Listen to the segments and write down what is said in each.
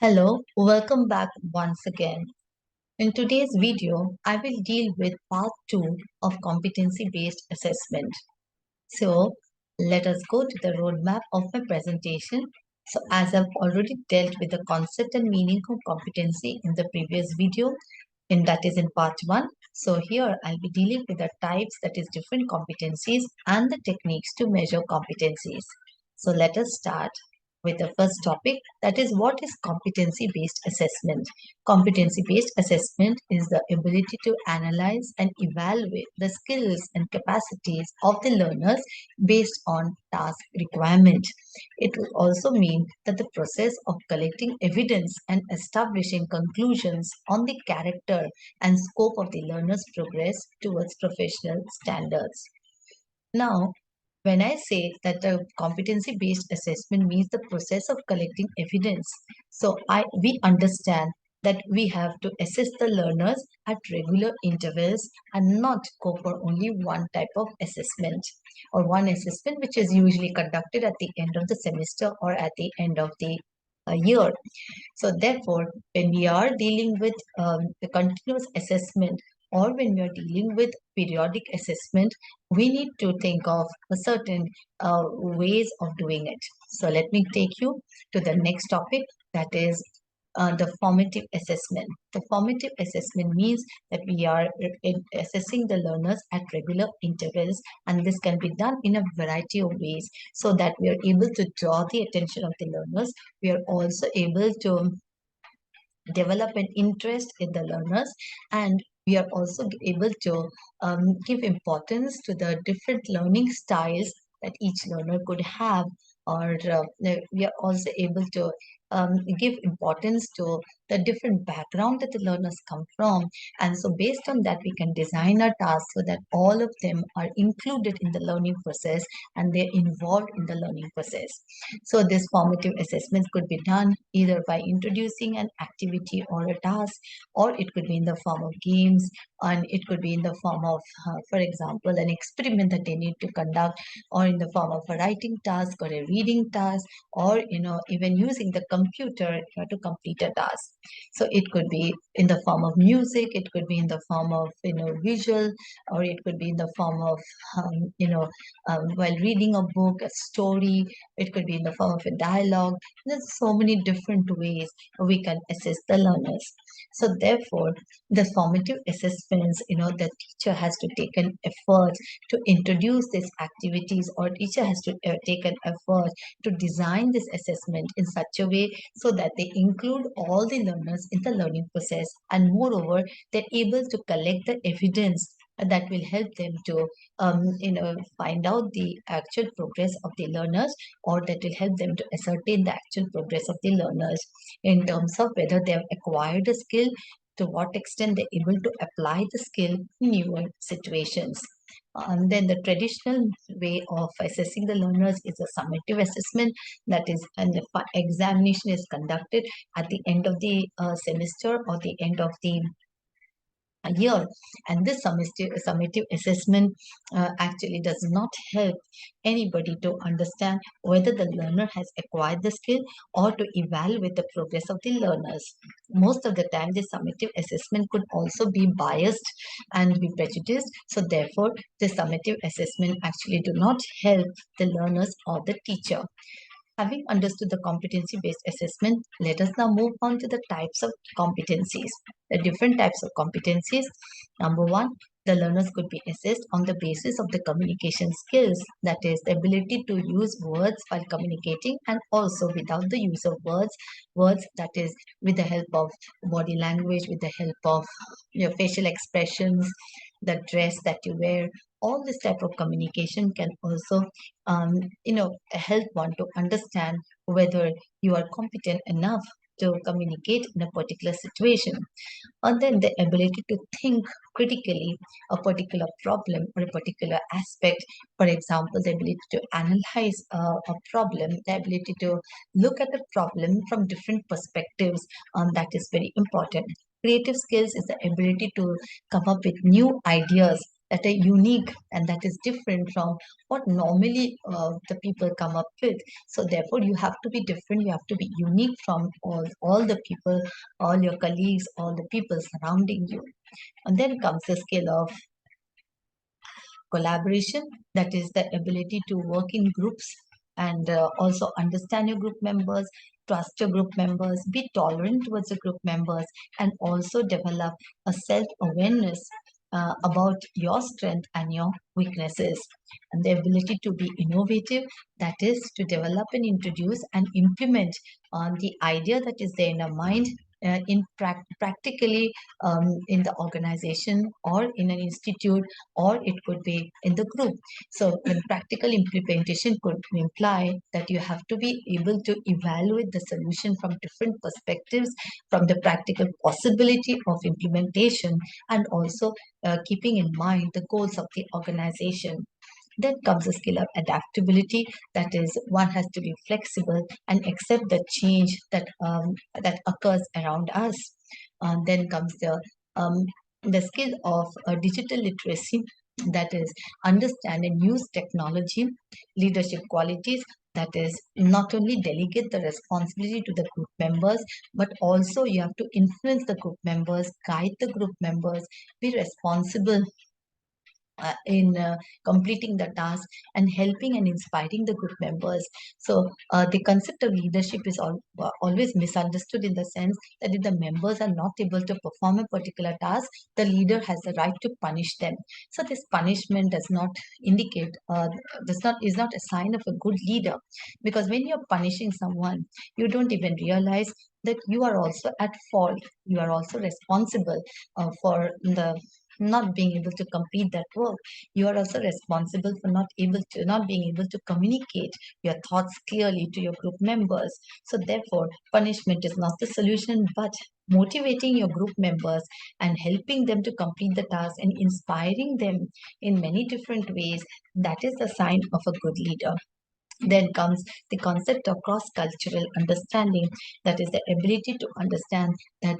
Hello, welcome back once again. In today's video, I will deal with part 2 of competency-based assessment. So, let us go to the roadmap of my presentation. So, as I've already dealt with the concept and meaning of competency in the previous video, and that is in part 1. So, here I'll be dealing with the types, that is different competencies and the techniques to measure competencies. So, let us start with the first topic, that is what is competency based assessment. Competency based assessment is the ability to analyze and evaluate the skills and capacities of the learners based on task requirement. It will also mean that the process of collecting evidence and establishing conclusions on the character and scope of the learner's progress towards professional standards. Now, when I say that the competency-based assessment means the process of collecting evidence, so we understand that we have to assess the learners at regular intervals and not go for only one type of assessment or one assessment which is usually conducted at the end of the semester or at the end of the year. So therefore, when we are dealing with the continuous assessment or when we are dealing with periodic assessment, we need to think of a certain ways of doing it. So let me take you to the next topic, that is the formative assessment. The formative assessment means that we are assessing the learners at regular intervals, and this can be done in a variety of ways so that we are able to draw the attention of the learners. We are also able to develop an interest in the learners, and we are also able to give importance to the different learning styles that each learner could have, or we are also able to give importance to the different background that the learners come from. And so based on that, we can design our tasks so that all of them are included in the learning process and they're involved in the learning process. So this formative assessment could be done either by introducing an activity or a task, or it could be in the form of games, and it could be in the form of, for example, an experiment that they need to conduct, or in the form of a writing task or a reading task, or even using the computer to complete a task. So it could be in the form of music, it could be in the form of visual, or it could be in the form of while reading a book, a story. It could be in the form of a dialogue. There's so many different ways we can assess the learners. So therefore, the formative assessments, the teacher has to take an effort to introduce these activities, or teacher has to take an effort to design this assessment in such a way so that they include all the learners in the learning process, and moreover, they're able to collect the evidence that will help them to find out the actual progress of the learners, or that will help them to ascertain the actual progress of the learners in terms of whether they have acquired a skill, to what extent they're able to apply the skill in newer situations. And then the traditional way of assessing the learners is a summative assessment, that is, and the examination is conducted at the end of the semester or the end of the a year. And this summative assessment actually does not help anybody to understand whether the learner has acquired the skill or to evaluate the progress of the learners. Most of the time, the summative assessment could also be biased and be prejudiced. So therefore, the summative assessment actually do not help the learners or the teacher. Having understood the competency-based assessment, let us now move on to the types of competencies. The different types of competencies. Number one, the learners could be assessed on the basis of the communication skills, that is, the ability to use words while communicating and also without the use of words, that is, with the help of body language, with the help of your facial expressions, the dress that you wear. All this type of communication can also help one to understand whether you are competent enough to communicate in a particular situation. And then the ability to think critically a particular problem or a particular aspect. For example, the ability to analyze a problem, the ability to look at a problem from different perspectives, that is very important. Creative skills is the ability to come up with new ideas that are unique and that is different from what normally the people come up with. So therefore, you have to be different. You have to be unique from all the people, all your colleagues, all the people surrounding you. And then comes the skill of collaboration, that is the ability to work in groups and also understand your group members, trust your group members, be tolerant towards the group members, and also develop a self-awareness about your strength and your weaknesses. And the ability to be innovative, that is to develop and introduce and implement the idea that is there in our mind in practically in the organization or in an institute, or it could be in the group. So the practical implementation could imply that you have to be able to evaluate the solution from different perspectives, from the practical possibility of implementation, and also keeping in mind the goals of the organization. Then comes the skill of adaptability. That is, one has to be flexible and accept the change that occurs around us. Then comes the skill of digital literacy. That is, understand and use technology. Leadership qualities. That is, not only delegate the responsibility to the group members, but also you have to influence the group members, guide the group members, be responsible in completing the task and helping and inspiring the group members. So the concept of leadership is always misunderstood in the sense that if the members are not able to perform a particular task, the leader has the right to punish them. So this punishment does not indicate, is not a sign of a good leader, because when you're punishing someone, you don't even realize that you are also at fault. You are also responsible for the not being able to complete that work. You are also responsible for not being able to communicate your thoughts clearly to your group members. So therefore, punishment is not the solution, but motivating your group members and helping them to complete the task and inspiring them in many different ways, that is the sign of a good leader. Then comes the concept of cross-cultural understanding, that is the ability to understand that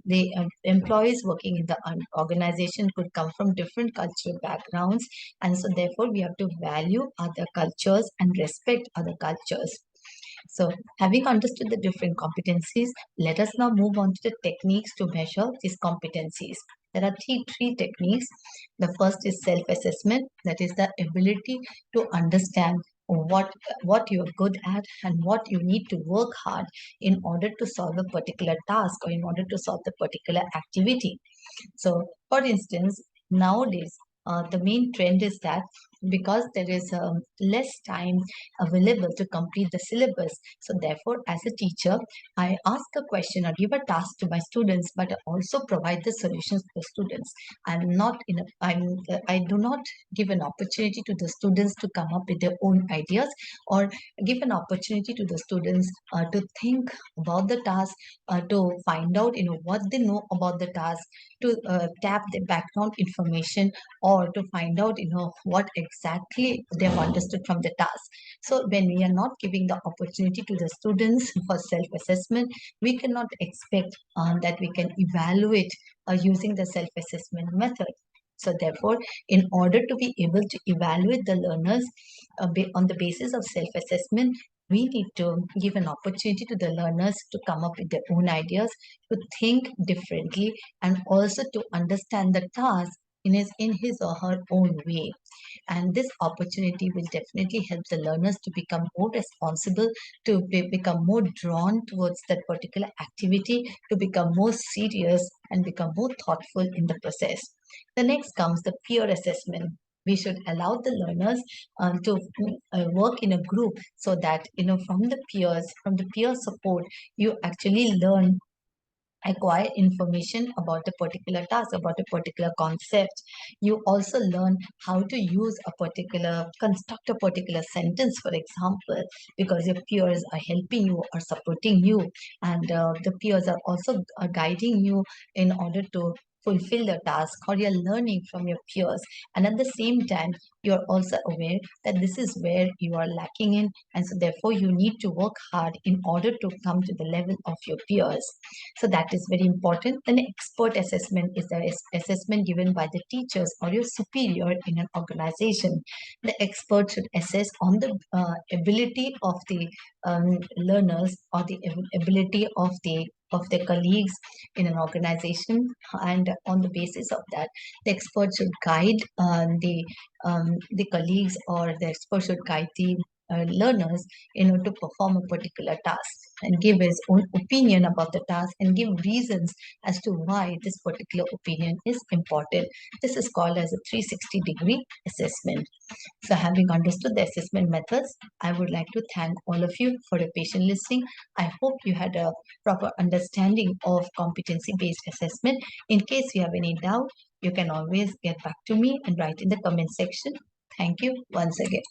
the employees working in the organization could come from different cultural backgrounds, and so therefore we have to value other cultures and respect other cultures. So, having understood the different competencies, let us now move on to the techniques to measure these competencies. There are three techniques. The first is self-assessment, that is the ability to understand what you're good at and what you need to work hard in order to solve a particular task or in order to solve the particular activity. So, for instance, nowadays, the main trend is that because there is less time available to complete the syllabus, so therefore, as a teacher, I ask a question or give a task to my students, but I also provide the solutions to the students. I do not give an opportunity to the students to come up with their own ideas, or give an opportunity to the students to think about the task, to find out what they know about the task, to tap the background information, or to find out what exactly they've understood from the task. So when we are not giving the opportunity to the students for self-assessment, we cannot expect that we can evaluate using the self-assessment method. So therefore, in order to be able to evaluate the learners on the basis of self-assessment, we need to give an opportunity to the learners to come up with their own ideas, to think differently, and also to understand the task in his or her own way. And this opportunity will definitely help the learners to become more responsible, to become more drawn towards that particular activity, to become more serious and become more thoughtful in the process. The next comes the peer assessment. We should allow the learners to work in a group, so that from the peer support, you actually acquire information about a particular task, about a particular concept. You also learn how to construct a particular sentence, for example, because your peers are helping you or supporting you, and the peers are also guiding you in order to fulfill the task, or you're learning from your peers. And at the same time, you're also aware that this is where you are lacking in, and so therefore you need to work hard in order to come to the level of your peers. So that is very important. Then expert assessment is the assessment given by the teachers or your superior in an organization. The expert should assess on the ability of the learners or the ability of the colleagues in an organization, and on the basis of that, the expert should guide the colleagues, or the expert should guide the learners to perform a particular task and give his own opinion about the task and give reasons as to why this particular opinion is important. This is called as a 360-degree assessment. So having understood the assessment methods, I would like to thank all of you for your patient listening. I hope you had a proper understanding of competency-based assessment. In case you have any doubt, you can always get back to me and write in the comment section. Thank you once again.